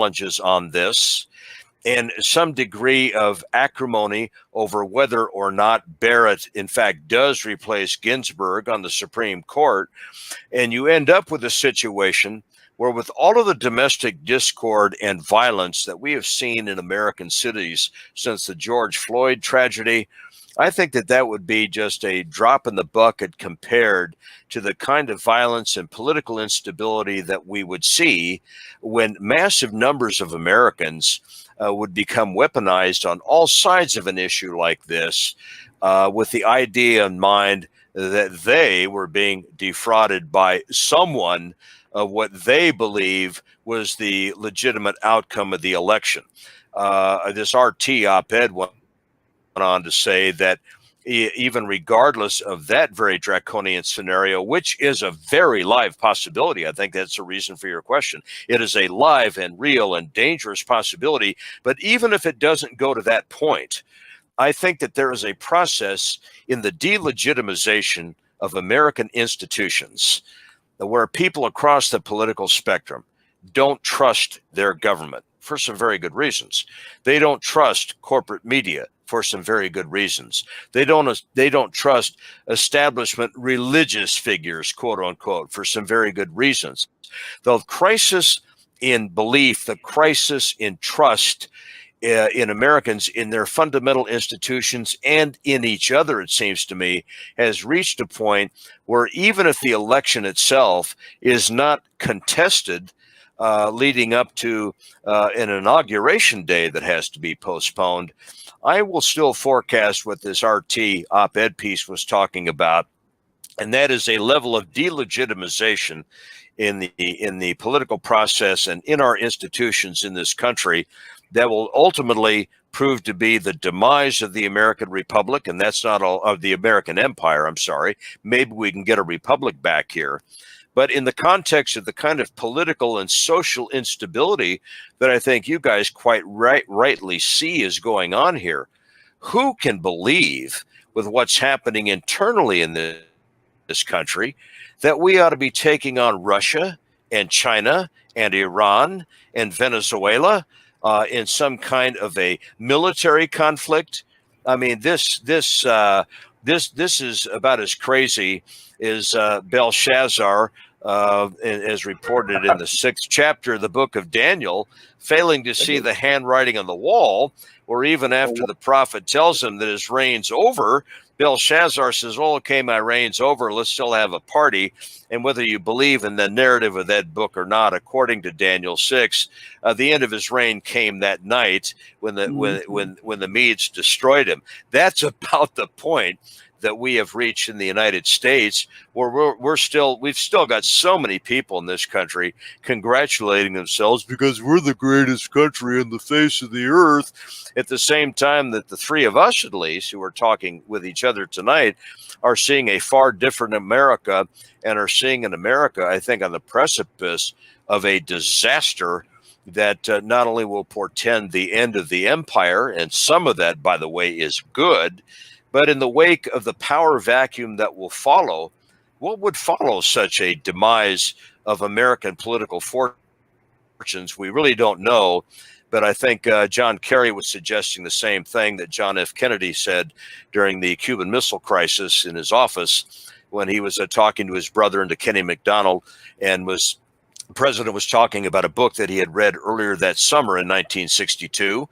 challenges on this, and some degree of acrimony over whether or not Barrett, in fact, does replace Ginsburg on the Supreme Court. And you end up with a situation where, with all of the domestic discord and violence that we have seen in American cities since the George Floyd tragedy, I think that that would be just a drop in the bucket compared to the kind of violence and political instability that we would see when massive numbers of Americans would become weaponized on all sides of an issue like this, with the idea in mind that they were being defrauded by someone of what they believe was the legitimate outcome of the election. This RT op-ed went on to say that even regardless of that very draconian scenario, which is a very live possibility, I think that's the reason for your question. It is a live and real and dangerous possibility. But even if it doesn't go to that point, I think that there is a process in the delegitimization of American institutions where people across the political spectrum don't trust their government for some very good reasons. They don't trust corporate media for some very good reasons. They don't trust establishment religious figures, quote unquote, for some very good reasons. The crisis in belief, the crisis in trust in Americans in their fundamental institutions and in each other, it seems to me, has reached a point where even if the election itself is not contested, leading up to an inauguration day that has to be postponed, I will still forecast what this RT op-ed piece was talking about, and that is a level of delegitimization in the political process and in our institutions in this country that will ultimately prove to be the demise of the American Republic, and that's not all of the American Empire, I'm sorry. Maybe we can get a republic back here. But in the context of the kind of political and social instability that I think you guys quite rightly see is going on here, who can believe with what's happening internally in this country that we ought to be taking on Russia and China and Iran and Venezuela in some kind of a military conflict? I mean, this is about as crazy as Belshazzar, as reported in the 6th chapter of the book of Daniel, failing to see the handwriting on the wall, or even after the prophet tells him that his reign's over, Belshazzar says, well, okay, my reign's over, let's still have a party. And whether you believe in the narrative of that book or not, according to Daniel 6, the end of his reign came that night when the Medes destroyed him. That's about the point that we have reached in the United States, where we've still got so many people in this country congratulating themselves because we're the greatest country on the face of the earth, at the same time that the three of us, at least, who are talking with each other tonight, are seeing a far different America, and are seeing an America, I think, on the precipice of a disaster that not only will portend the end of the empire, and some of that, by the way, is good, but in the wake of the power vacuum that will follow, what would follow such a demise of American political fortunes? We really don't know. But I think John Kerry was suggesting the same thing that John F. Kennedy said during the Cuban Missile Crisis in his office when he was talking to his brother and to Kenny McDonald, and the president was talking about a book that he had read earlier that summer in 1962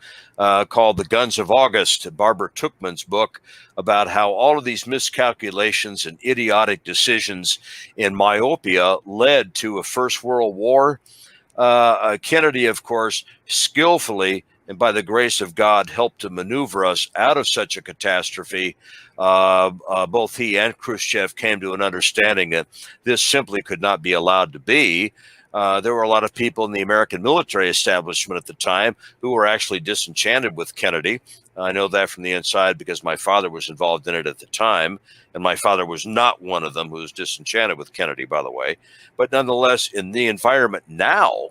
called The Guns of August, Barbara Tuchman's book, about how all of these miscalculations and idiotic decisions in myopia led to a First World War. Kennedy, of course, skillfully and by the grace of God helped to maneuver us out of such a catastrophe. Both he and Khrushchev came to an understanding that this simply could not be allowed to be. There were a lot of people in the American military establishment at the time who were actually disenchanted with Kennedy. I know that from the inside because my father was involved in it at the time, and my father was not one of them who was disenchanted with Kennedy, by the way. But nonetheless, in the environment now,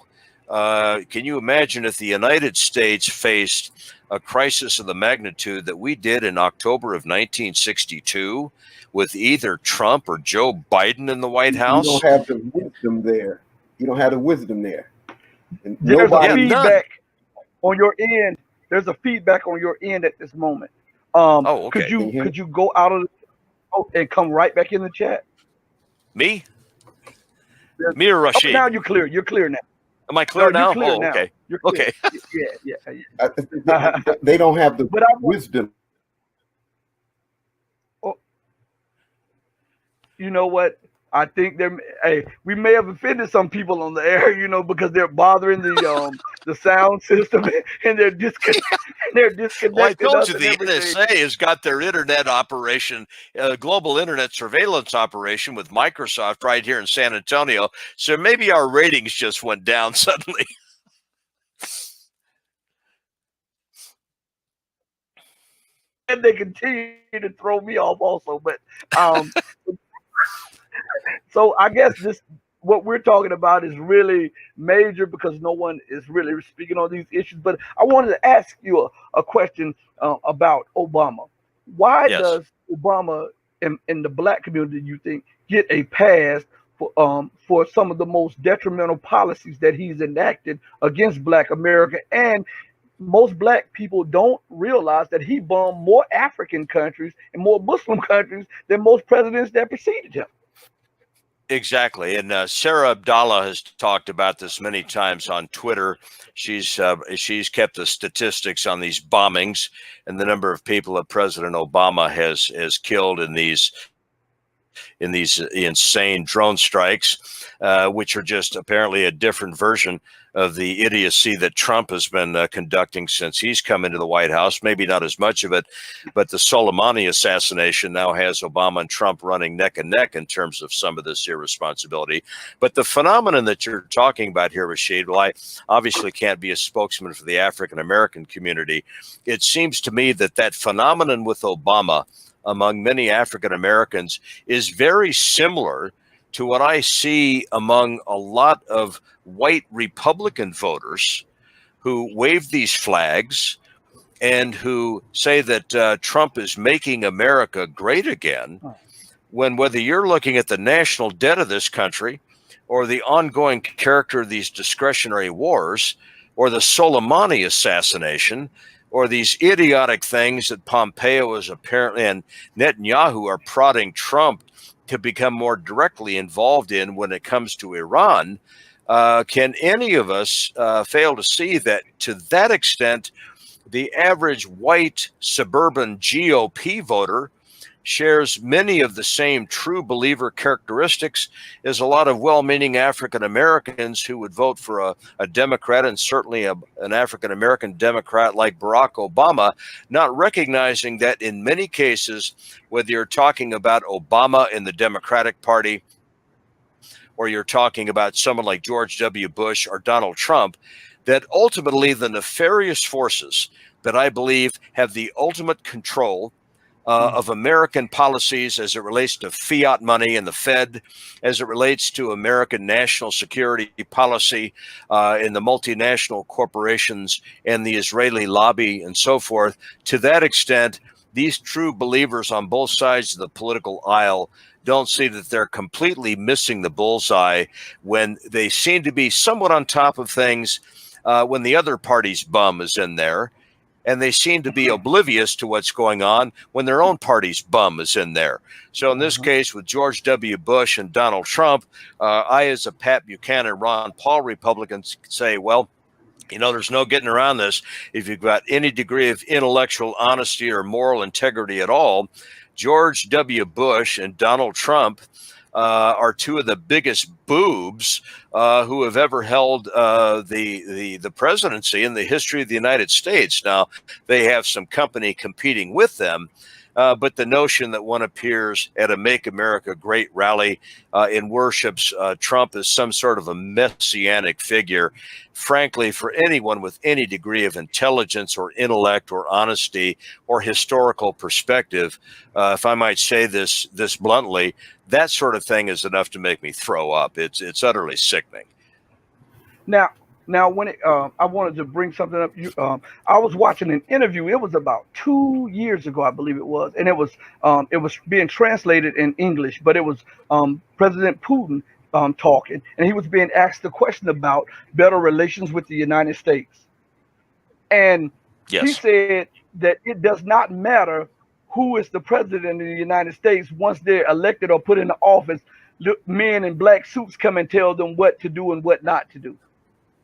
can you imagine if the United States faced a crisis of the magnitude that we did in October of 1962 with either Trump or Joe Biden in the White House? You don't have the wisdom there. You don't have the wisdom there. There's a Yeah, none. feedback on your end. There's a feedback on your end at this moment. Oh, Could okay. you go out of the and come right back in the chat? Me? There's, Me or oh, now Rashid? you're clear. You're clear now. Am I No, clear you're now? clear Oh, now. okay. You're clear. Okay. Yeah, yeah. They don't have the But I want, wisdom. oh, you know what? I think hey, we may have offended some people on the air, because they're bothering the sound system and they're Well, I disconnecting told us you and the everything. NSA has got their internet operation, global internet surveillance operation with Microsoft right here in San Antonio. So maybe our ratings just went down suddenly. And they continue to throw me off also. But um, so I guess this what we're talking about is really major because no one is really speaking on these issues. But I wanted to ask you a question about Obama. Why Yes. does Obama in the black community, you think, get a pass for some of the most detrimental policies that he's enacted against Black America? And most black people don't realize that he bombed more African countries and more Muslim countries than most presidents that preceded him. Exactly. And Sarah Abdallah has talked about this many times on Twitter. She's kept the statistics on these bombings and the number of people that President Obama has killed in these insane drone strikes, which are just apparently a different version of the idiocy that Trump has been conducting since he's come into the White House. Maybe not as much of it, but the Soleimani assassination now has Obama and Trump running neck and neck in terms of some of this irresponsibility. But the phenomenon that you're talking about here, Rashid, well, I obviously can't be a spokesman for the African American community. It seems to me that phenomenon with Obama among many African Americans is very similar to what I see among a lot of white Republican voters who wave these flags and who say that Trump is making America great again, when whether you're looking at the national debt of this country or the ongoing character of these discretionary wars or the Soleimani assassination or these idiotic things that Pompeo is apparently and Netanyahu are prodding Trump to become more directly involved in when it comes to Iran, can any of us fail to see that to that extent, the average white suburban GOP voter shares many of the same true believer characteristics as a lot of well-meaning African Americans who would vote for a Democrat, and certainly an African American Democrat like Barack Obama, not recognizing that in many cases, whether you're talking about Obama in the Democratic Party or you're talking about someone like George W. Bush or Donald Trump, that ultimately the nefarious forces that I believe have the ultimate control of American policies as it relates to fiat money and the Fed, as it relates to American national security policy in the multinational corporations and the Israeli lobby and so forth. To that extent, these true believers on both sides of the political aisle don't see that they're completely missing the bullseye when they seem to be somewhat on top of things when the other party's bum is in there. And they seem to be oblivious to what's going on when their own party's bum is in there. So in this case, with George W. Bush and Donald Trump, I, as a Pat Buchanan, Ron Paul Republican, say, well, there's no getting around this. If you've got any degree of intellectual honesty or moral integrity at all, George W. Bush and Donald Trump are two of the biggest boobs who have ever held the presidency in the history of the United States. Now, they have some company competing with them, but the notion that one appears at a Make America Great rally and worships Trump as some sort of a messianic figure, frankly, for anyone with any degree of intelligence or intellect or honesty or historical perspective, if I might say this bluntly, that sort of thing is enough to make me throw up. It's utterly sickening. Now, when I wanted to bring something up. I was watching an interview. It was about 2 years ago, I believe it was, and it was being translated in English, but it was President Putin talking, and he was being asked a question about better relations with the United States. And he Yes. said that it does not matter who is the president of the United States once they're elected or put into office. Men in black suits come and tell them what to do and what not to do.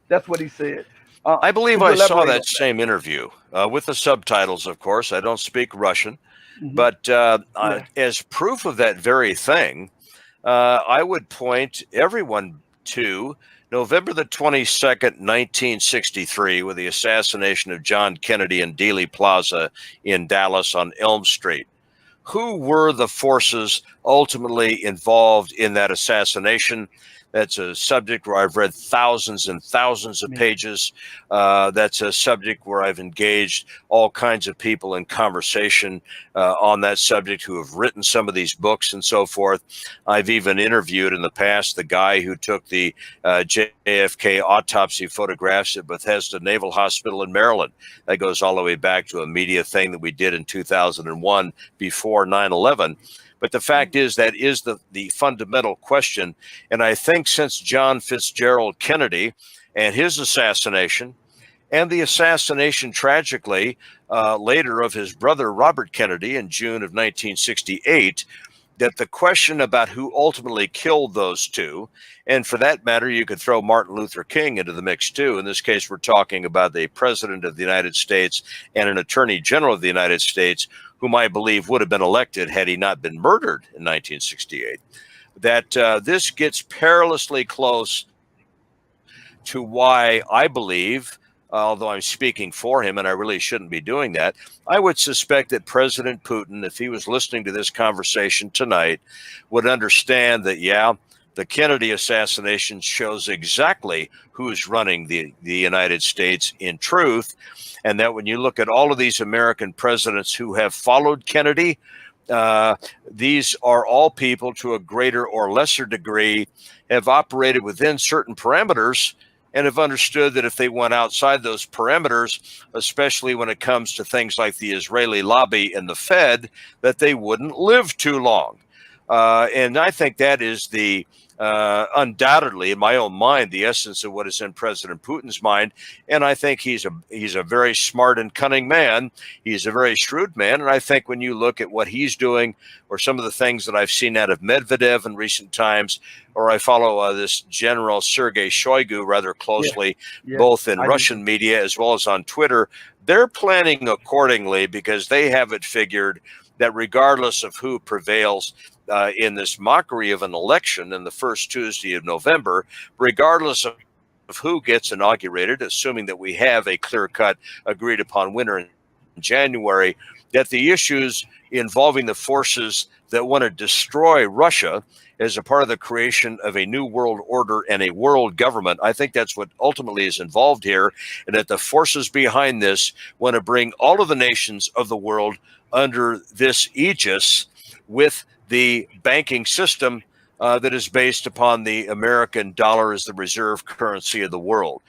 That's what he said. I believe Could you I saw elaborate that on that? same interview with the subtitles, of course. I don't speak Russian. Hmm. But Yeah. as proof of that very thing, I would point everyone to November the 22nd, 1963, with the assassination of John Kennedy in Dealey Plaza in Dallas on Elm Street. Who were the forces ultimately involved in that assassination? That's a subject where I've read thousands and thousands of Me. pages. That's a subject where I've engaged all kinds of people in conversation on that subject who have written some of these books and so forth. I've even interviewed in the past the guy who took the JFK autopsy photographs at Bethesda Naval Hospital in Maryland. That goes all the way back to a media thing that we did in 2001 before 9/11. But the fact is, that is the fundamental question. And I think since John Fitzgerald Kennedy and his assassination, and the assassination, tragically, later of his brother Robert Kennedy in June of 1968, that the question about who ultimately killed those two, and for that matter, you could throw Martin Luther King into the mix too. In this case, we're talking about the President of the United States and an Attorney General of the United States, whom I believe would have been elected had he not been murdered in 1968. That this gets perilously close to why I believe, although I'm speaking for him and I really shouldn't be doing that, I would suspect that President Putin, if he was listening to this conversation tonight, would understand that, yeah, the Kennedy assassination shows exactly who's running the United States in truth. And that when you look at all of these American presidents who have followed Kennedy, these are all people to a greater or lesser degree have operated within certain parameters and have understood that if they went outside those parameters, especially when it comes to things like the Israeli lobby and the Fed, that they wouldn't live too long. And I think that is the undoubtedly, in my own mind, the essence of what is in President Putin's mind. And I think he's a very smart and cunning man. He's a very shrewd man. And I think when you look at what he's doing, or some of the things that I've seen out of Medvedev in recent times, or I follow this General Sergei Shoigu rather closely, Yeah. both in I do. Russian media as well as on Twitter, they're planning accordingly because they have it figured that regardless of who prevails in this mockery of an election in the first Tuesday of November, regardless of who gets inaugurated, assuming that we have a clear-cut, agreed-upon winner in January, that the issues involving the forces that want to destroy Russia as a part of the creation of a new world order and a world government, I think that's what ultimately is involved here, and that the forces behind this want to bring all of the nations of the world under this aegis with the banking system that is based upon the American dollar as the reserve currency of the world.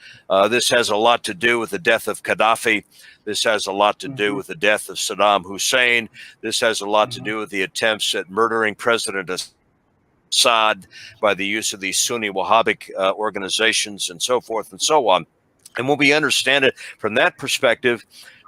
This has a lot to do with the death of Gaddafi. This has a lot to do with the death of Saddam Hussein. This has a lot to do with the attempts at murdering President Assad by the use of these Sunni Wahhabic organizations and so forth and so on. And when we understand it from that perspective,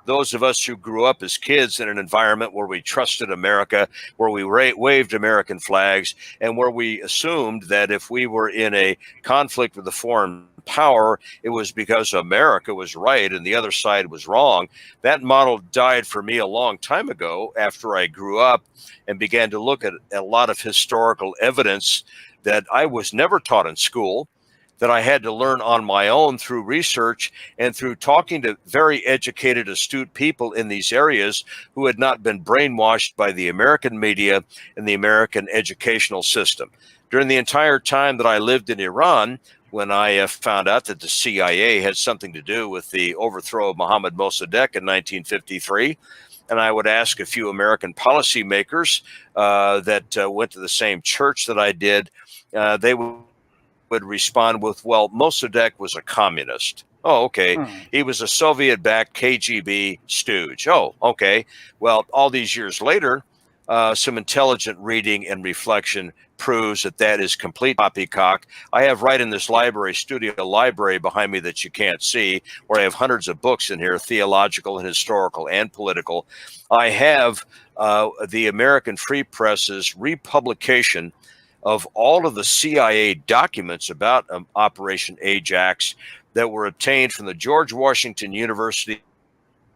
those of us who grew up as kids in an environment where we trusted America, where we waved American flags, and where we assumed that if we were in a conflict with a foreign power, it was because America was right and the other side was wrong. That model died for me a long time ago after I grew up and began to look at a lot of historical evidence that I was never taught in school, that I had to learn on my own through research and through talking to very educated, astute people in these areas who had not been brainwashed by the American media and the American educational system. During the entire time that I lived in Iran, when I found out that the CIA had something to do with the overthrow of Mohammad Mossadegh in 1953, and I would ask a few American policymakers that went to the same church that I did, they would respond with, well, Mossadegh was a communist. Oh, okay. He was a Soviet-backed KGB stooge. Oh, okay. Well, all these years later, some intelligent reading and reflection proves that that is complete poppycock. I have right in this library studio a library behind me that you can't see, where I have hundreds of books in here, theological and historical and political. I have the American Free Press's republication of all of the CIA documents about Operation Ajax that were obtained from the George Washington University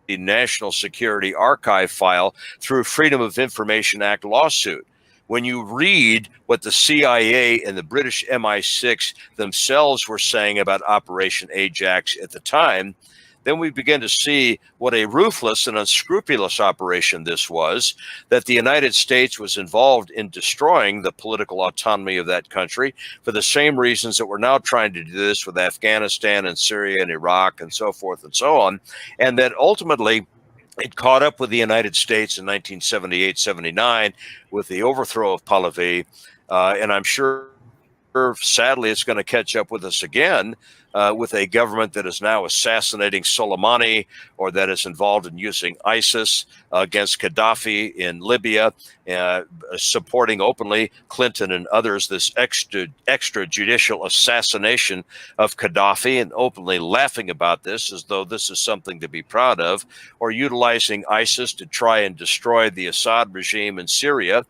National Security Archive file through Freedom of Information Act lawsuit. When you read what the CIA and the British MI6 themselves were saying about Operation Ajax at the time, then we begin to see what a ruthless and unscrupulous operation this was, that the United States was involved in destroying the political autonomy of that country for the same reasons that we're now trying to do this with Afghanistan and Syria and Iraq and so forth and so on, and that ultimately it caught up with the United States in 1978-79 with the overthrow of Pahlavi, and I'm sure, sadly, it's going to catch up with us again with a government that is now assassinating Soleimani, or that is involved in using ISIS against Gaddafi in Libya, supporting openly Clinton and others this extrajudicial assassination of Gaddafi, and openly laughing about this as though this is something to be proud of, or utilizing ISIS to try and destroy the Assad regime in Syria.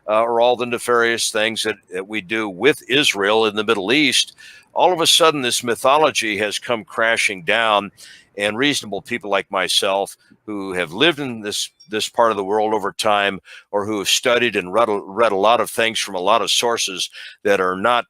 Or all the nefarious things that we do with Israel in the Middle East. All of a sudden, this mythology has come crashing down, and reasonable people like myself, who have lived in this part of the world over time, or who have studied and read a lot of things from a lot of sources that are not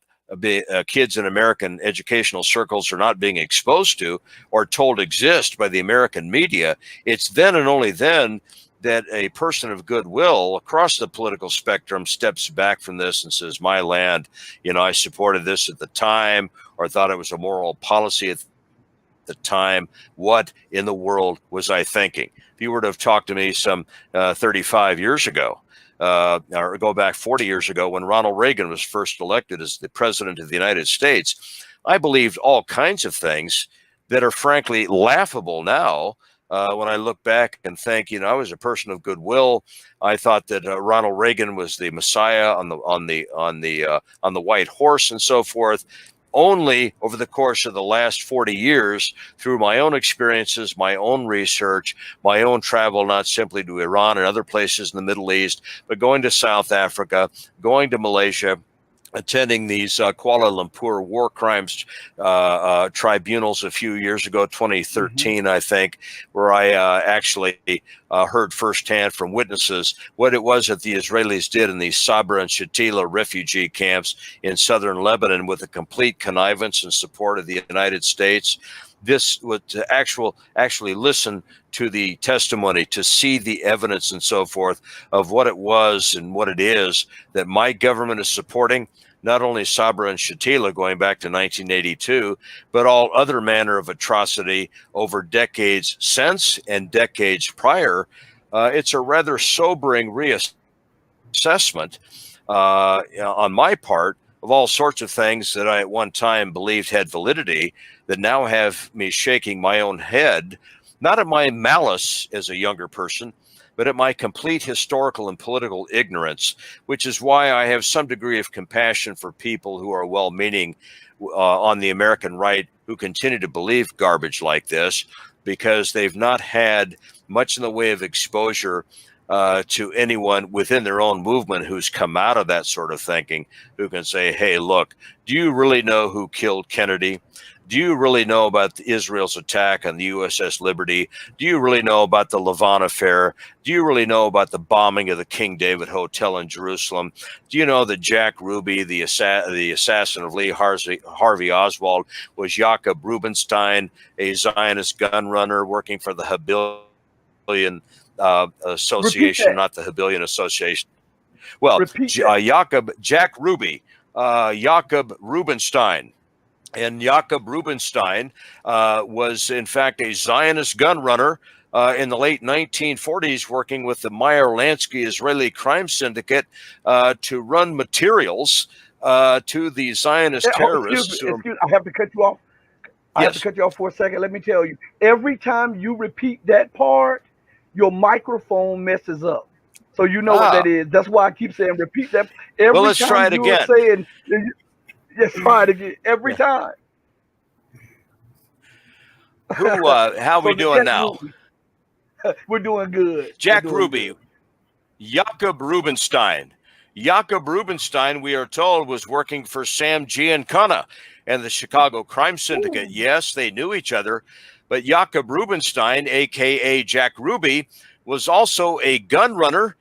kids in American educational circles are not being exposed to or told exist by the American media. It's then and only then that a person of goodwill across the political spectrum steps back from this and says, my land, I supported this at the time, or thought it was a moral policy at the time. What in the world was I thinking? If you were to have talked to me some 35 years ago, or go back 40 years ago when Ronald Reagan was first elected as the president of the United States, I believed all kinds of things that are frankly laughable now. When I look back and think, I was a person of goodwill. I thought that Ronald Reagan was the Messiah on the white horse and so forth. Only over the course of the last 40 years, through my own experiences, my own research, my own travel, not simply to Iran and other places in the Middle East, but going to South Africa, going to Malaysia, attending these Kuala Lumpur war crimes tribunals a few years ago, 2013, I think, where I actually heard firsthand from witnesses what it was that the Israelis did in these Sabra and Shatila refugee camps in southern Lebanon with the complete connivance and support of the United States. This was to actually listen to the testimony, to see the evidence and so forth of what it was and what it is that my government is supporting, not only Sabra and Shatila going back to 1982, but all other manner of atrocity over decades since and decades prior. It's a rather sobering reassessment on my part of all sorts of things that I at one time believed had validity that now have me shaking my own head, not at my malice as a younger person, but at my complete historical and political ignorance, which is why I have some degree of compassion for people who are well-meaning on the American right who continue to believe garbage like this, because they've not had much in the way of exposure to anyone within their own movement who's come out of that sort of thinking, who can say, hey, look, do you really know who killed Kennedy? Do you really know about Israel's attack on the USS Liberty? Do you really know about the Lavon affair? Do you really know about the bombing of the King David Hotel in Jerusalem? Do you know that Jack Ruby, the assassin of Lee Harvey Oswald, was Jacob Rubenstein, a Zionist gun runner working for the Habilion Association, not the Habilion Association? Well, Jack Ruby, Jacob Rubenstein. And Jacob Rubenstein was, in fact, a Zionist gun runner in the late 1940s, working with the Meyer Lansky Israeli crime syndicate to run materials to the Zionist terrorists. Excuse me, I have to cut you off. I have to cut you off for a second. Let me tell you, every time you repeat that part, your microphone messes up. So you know what that Ah, is. That's why I keep saying repeat that well, every let's try time it you are again. saying. Yes, try it again every Yeah. time. How we So the doing Jack now? Ruby, we're doing good. We're Jack doing Ruby, good. Jakob Rubenstein. Jakob Rubenstein, we are told, was working for Sam Giancana and the Chicago Crime Syndicate. Ooh. Yes, they knew each other, but Jakob Rubenstein, aka Jack Ruby, was also a gun runner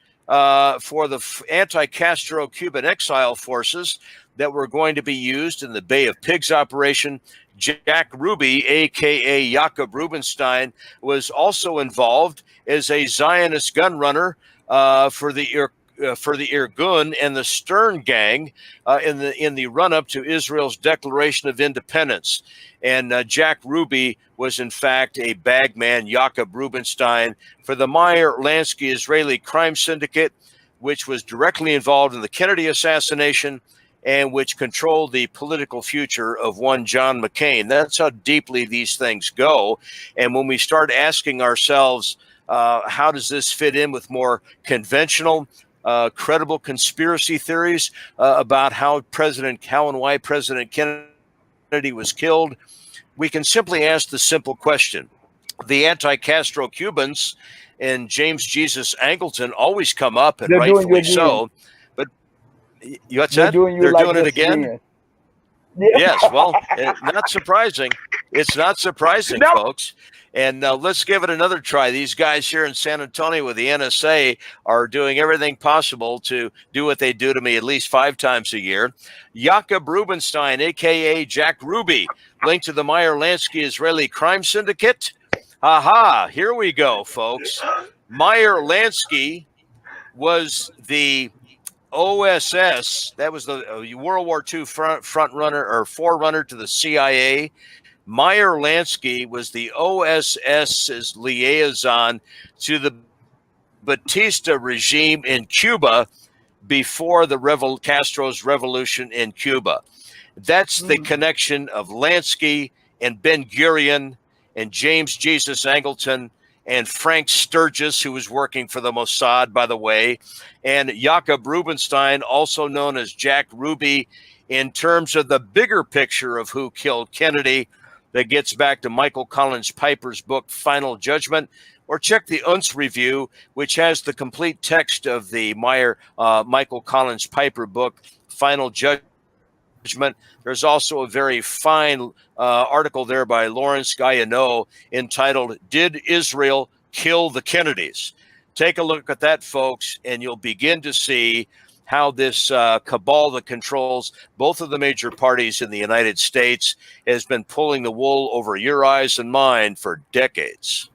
for the anti-Castro Cuban exile forces that were going to be used in the Bay of Pigs operation. Jack Ruby, aka Jakob Rubenstein, was also involved as a Zionist gun runner for the Irgun and the Stern Gang in the run up to Israel's Declaration of Independence. And Jack Ruby was in fact a bagman, Jakob Rubenstein, for the Meyer Lansky Israeli Crime Syndicate, which was directly involved in the Kennedy assassination and which controlled the political future of one John McCain. That's how deeply these things go. And when we start asking ourselves, how does this fit in with more conventional, credible conspiracy theories about how and why President Kennedy was killed? We can simply ask the simple question. The anti-Castro Cubans and James Jesus Angleton always come up, and They're doing you rightfully again. so. But what's They're that? doing you They're like doing it this again? again. Yeah. Yes. Well, not surprising. It's not surprising, Now, folks. And let's give it another try. These guys here in San Antonio with the NSA are doing everything possible to do what they do to me at least 5 times a year. Jakob Rubenstein, a.k.a. Jack Ruby, linked to the Meyer Lansky Israeli Crime Syndicate. Aha, here we go, folks. Meyer Lansky was the OSS, that was the World War II front runner or forerunner to the CIA. Meyer Lansky was the OSS's liaison to the Batista regime in Cuba before the Castro's revolution in Cuba. That's the connection of Lansky and Ben Gurion and James Jesus Angleton and Frank Sturgis, who was working for the Mossad, by the way, and Jakob Rubenstein, also known as Jack Ruby, in terms of the bigger picture of who killed Kennedy that gets back to Michael Collins Piper's book, Final Judgment, or check the Unz review, which has the complete text of the Michael Collins Piper book, Final Judgment. There's also a very fine article there by Lawrence Guyano entitled, Did Israel Kill the Kennedys? Take a look at that, folks, and you'll begin to see how this cabal that controls both of the major parties in the United States has been pulling the wool over your eyes and mine for decades.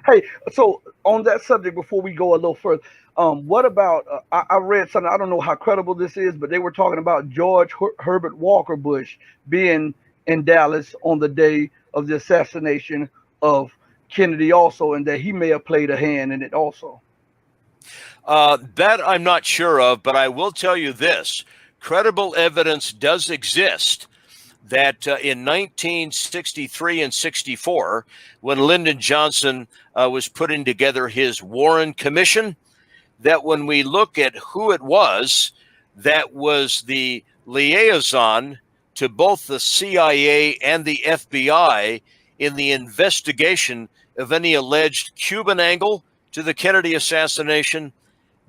hey, so on that subject, before we go a little further, what about? I read something. I don't know how credible this is, but they were talking about George Herbert Walker Bush being in Dallas on the day of the assassination of Kennedy, also, and that he may have played a hand in it, also. That I'm not sure of, but I will tell you this. Credible evidence does exist that in 1963 and 64, when Lyndon Johnson was putting together his Warren Commission, that when we look at who it was that was the liaison to both the CIA and the FBI in the investigation of any alleged Cuban angle to the Kennedy assassination,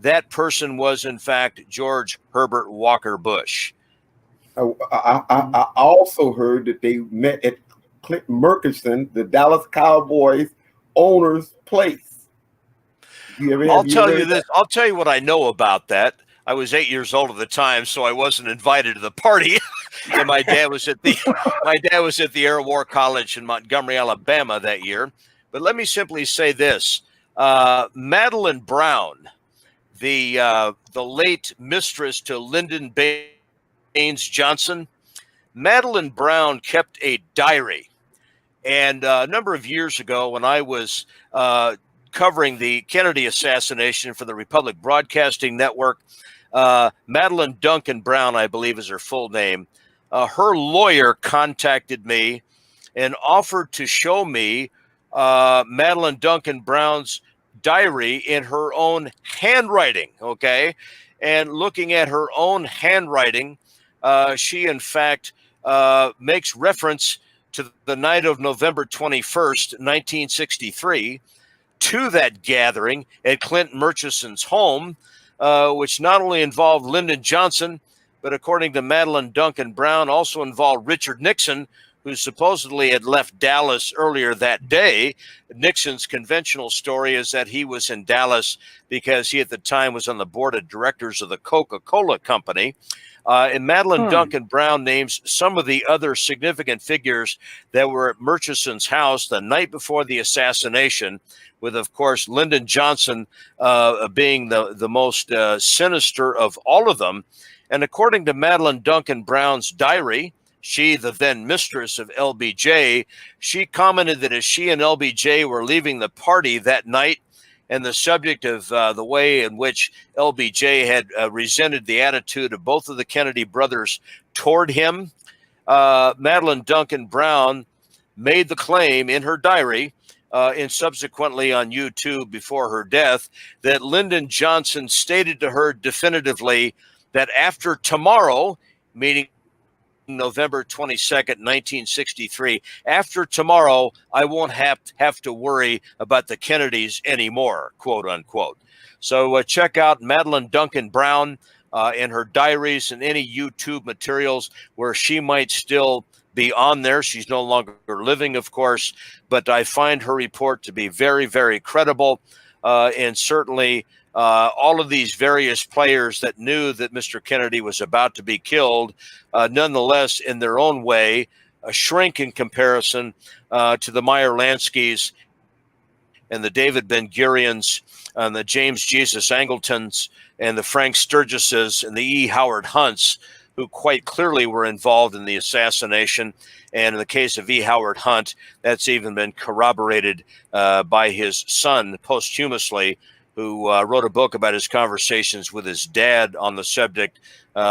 that person was, in fact, George Herbert Walker Bush. I also heard that they met at Clint Murchison, the Dallas Cowboys owner's place. I'll tell you this. I'll tell you what I know about that. I was 8 years old at the time, so I wasn't invited to the party. And my dad was at the Air War College in Montgomery, Alabama that year. But let me simply say this: Madeline Brown, the late mistress to Lyndon Baines Johnson, Madeline Brown kept a diary. And a number of years ago, when I was covering the Kennedy assassination for the Republic Broadcasting Network, Madeline Duncan Brown, I believe is her full name, her lawyer contacted me and offered to show me Madeline Duncan Brown's diary in her own handwriting, okay? And looking at her own handwriting, she, in fact, makes reference to the night of November 21st, 1963, to that gathering at Clint Murchison's home, which not only involved Lyndon Johnson, but according to Madeline Duncan Brown, also involved Richard Nixon, who supposedly had left Dallas earlier that day. Nixon's conventional story is that he was in Dallas because he at the time was on the board of directors of the Coca-Cola Company. And Madeline Duncan Brown names some of the other significant figures that were at Murchison's house the night before the assassination, with, of course, Lyndon Johnson being the most sinister of all of them. And according to Madeline Duncan Brown's diary, she, the then mistress of LBJ, she commented that as she and LBJ were leaving the party that night, and the subject of the way in which LBJ had resented the attitude of both of the Kennedy brothers toward him, Madeline Duncan Brown made the claim in her diary and subsequently on YouTube before her death that Lyndon Johnson stated to her definitively that after tomorrow, meaning November 22nd, 1963, after tomorrow, I won't have to worry about the Kennedys anymore, quote unquote. So check out Madeline Duncan Brown and her diaries and any YouTube materials where she might still be on there. She's no longer living, of course, but I find her report to be very, very credible. And certainly all of these various players that knew that Mr. Kennedy was about to be killed, nonetheless, in their own way, shrink in comparison to the Meyer Lanskys and the David Ben-Gurions and the James Jesus Angletons and the Frank Sturgises and the E. Howard Hunts, who quite clearly were involved in the assassination. And in the case of E. Howard Hunt, that's even been corroborated by his son posthumously, who wrote a book about his conversations with his dad on the subject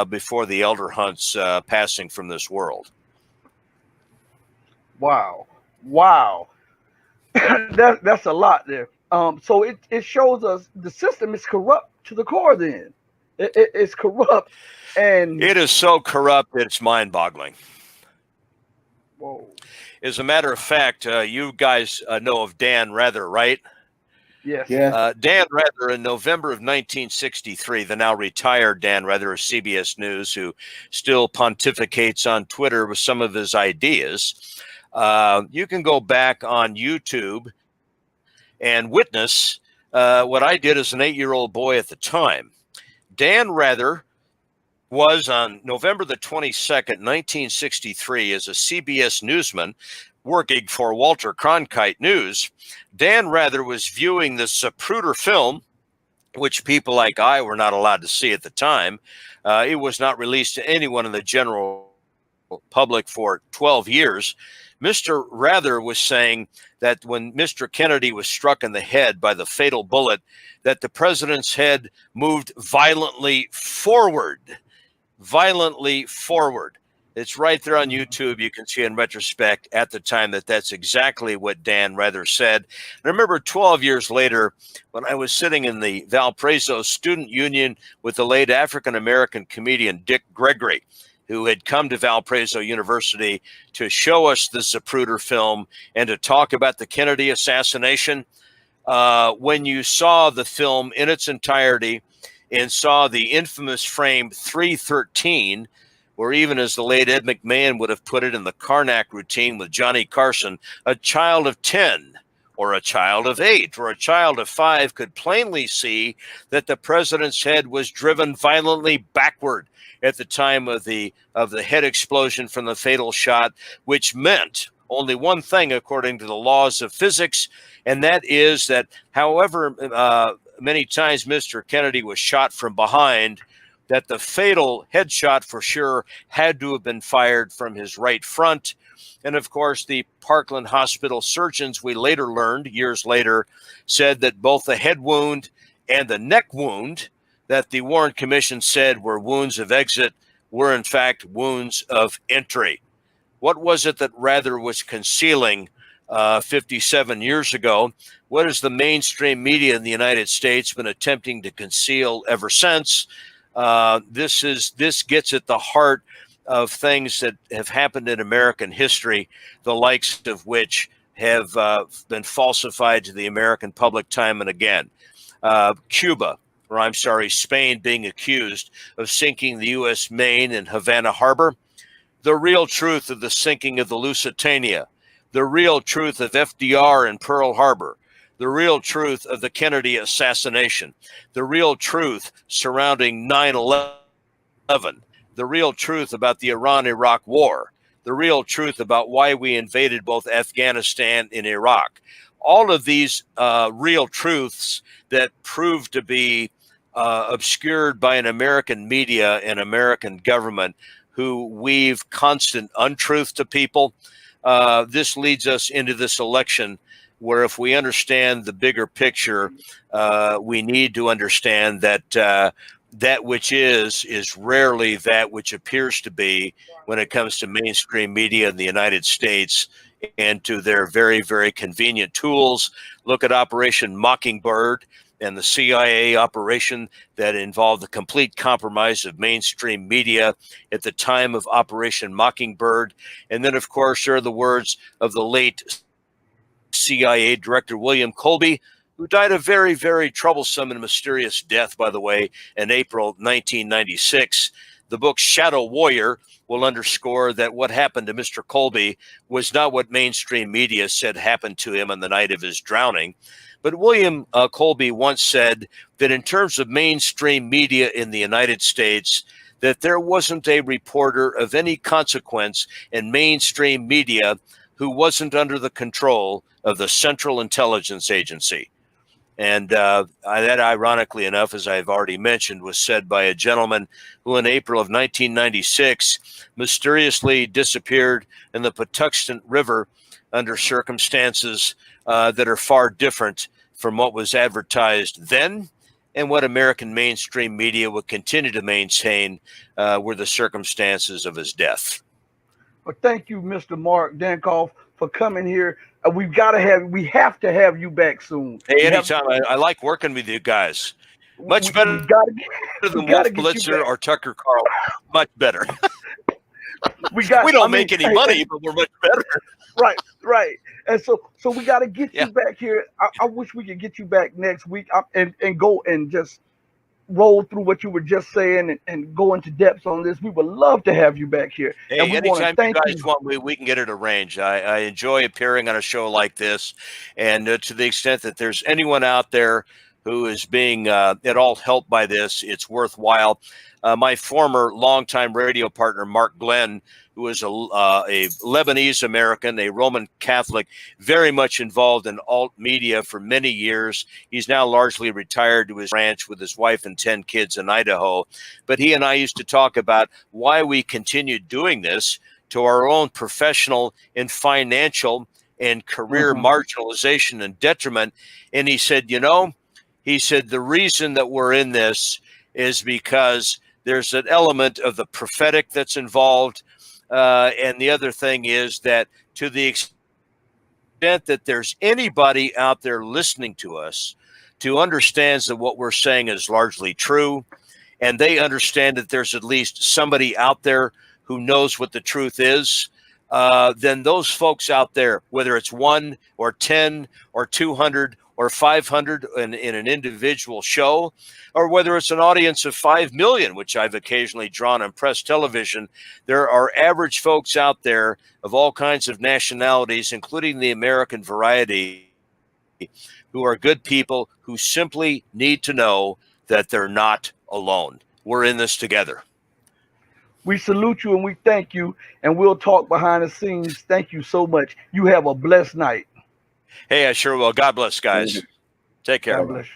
before the elder Hunt's passing from this world. Wow. That's a lot there. So it shows us the system is corrupt to the core then. It's corrupt. And it is so corrupt, it's mind-boggling. Whoa. As a matter of fact, you guys know of Dan Rather, right? Yes. Dan Rather, in November of 1963, the now retired Dan Rather of CBS News, who still pontificates on Twitter with some of his ideas. You can go back on YouTube and witness what I did as an 8-year-old boy at the time. Dan Rather was on November the 22nd, 1963, as a CBS newsman working for Walter Cronkite News. Dan Rather was viewing the Zapruder film, which people like I were not allowed to see at the time. It was not released to anyone in the general public for 12 years. Mr. Rather was saying that when Mr. Kennedy was struck in the head by the fatal bullet, that the president's head moved violently forward. It's right there on YouTube. You can see in retrospect at the time that that's exactly what Dan Rather said. And I remember 12 years later when I was sitting in the Valparaiso Student Union with the late African-American comedian Dick Gregory, who had come to Valparaiso University to show us the Zapruder film and to talk about the Kennedy assassination. When you saw the film in its entirety and saw the infamous frame 313, where even as the late Ed McMahon would have put it in the Karnak routine with Johnny Carson, a child of 10 or a child of 8 or a child of 5 could plainly see that the president's head was driven violently backward at the time of the head explosion from the fatal shot, which meant only one thing according to the laws of physics, and that is that however many times Mr. Kennedy was shot from behind, that the fatal headshot for sure had to have been fired from his right front. And of course, the Parkland Hospital surgeons, we later learned, years later, said that both the head wound and the neck wound that the Warren Commission said were wounds of exit were in fact wounds of entry. What was it that Rather was concealing 57 years ago. What has the mainstream media in the United States been attempting to conceal ever since? This gets at the heart of things that have happened in American history, the likes of which have been falsified to the American public time and again. Spain being accused of sinking the U.S. Maine in Havana Harbor. The real truth of the sinking of the Lusitania. The real truth of FDR in Pearl Harbor. The real truth of the Kennedy assassination. The real truth surrounding 9/11. The real truth about the Iran-Iraq war. The real truth about why we invaded both Afghanistan and Iraq. All of these real truths that prove to be obscured by an American media and American government who weave constant untruth to people. This leads us into this election where, if we understand the bigger picture, we need to understand that that which is rarely that which appears to be when it comes to mainstream media in the United States and to their very, very convenient tools. Look at Operation Mockingbird and the CIA operation that involved the complete compromise of mainstream media at the time of Operation Mockingbird. And then, of course, there are the words of the late CIA Director William Colby, who died a very, very troublesome and mysterious death, by the way, in April 1996. The book Shadow Warrior will underscore that what happened to Mr. Colby was not what mainstream media said happened to him on the night of his drowning. But William Colby once said that in terms of mainstream media in the United States, that there wasn't a reporter of any consequence in mainstream media who wasn't under the control of the Central Intelligence Agency. And that, ironically enough, as I've already mentioned, was said by a gentleman who in April of 1996 mysteriously disappeared in the Patuxent River under circumstances that are far different from what was advertised then and what American mainstream media would continue to maintain were the circumstances of his death. Well, thank you, Mr. Mark Dankof, for coming here. We have to have you back soon. Hey, anytime. I like working with you guys. Much better than Wolf Blitzer or Tucker Carlson. Much better. We don't make any money, but we're much better. Right. And so we got to get you back here. I wish we could get you back next week and go and just roll through what you were just saying and go into depth on this. We would love to have you back here. Hey, anytime you guys want, we can get it arranged. I enjoy appearing on a show like this. And to the extent that there's anyone out there who is being at all helped by this, it's worthwhile. My former longtime radio partner, Mark Glenn, who is a Lebanese American, a Roman Catholic, very much involved in alt media for many years. He's now largely retired to his ranch with his wife and 10 kids in Idaho. But he and I used to talk about why we continued doing this to our own professional and financial and career marginalization and detriment. And he said, the reason that we're in this is because there's an element of the prophetic that's involved. And the other thing is that to the extent that there's anybody out there listening to us who understands that what we're saying is largely true, and they understand that there's at least somebody out there who knows what the truth is, then those folks out there, whether it's 1 or 10 or 200 or 500 in an individual show, or whether it's an audience of 5 million, which I've occasionally drawn on press television, there are average folks out there of all kinds of nationalities, including the American variety, who are good people who simply need to know that they're not alone. We're in this together. We salute you and we thank you, and we'll talk behind the scenes. Thank you so much. You have a blessed night. Hey, I sure will. God bless, guys. Take care. God bless you.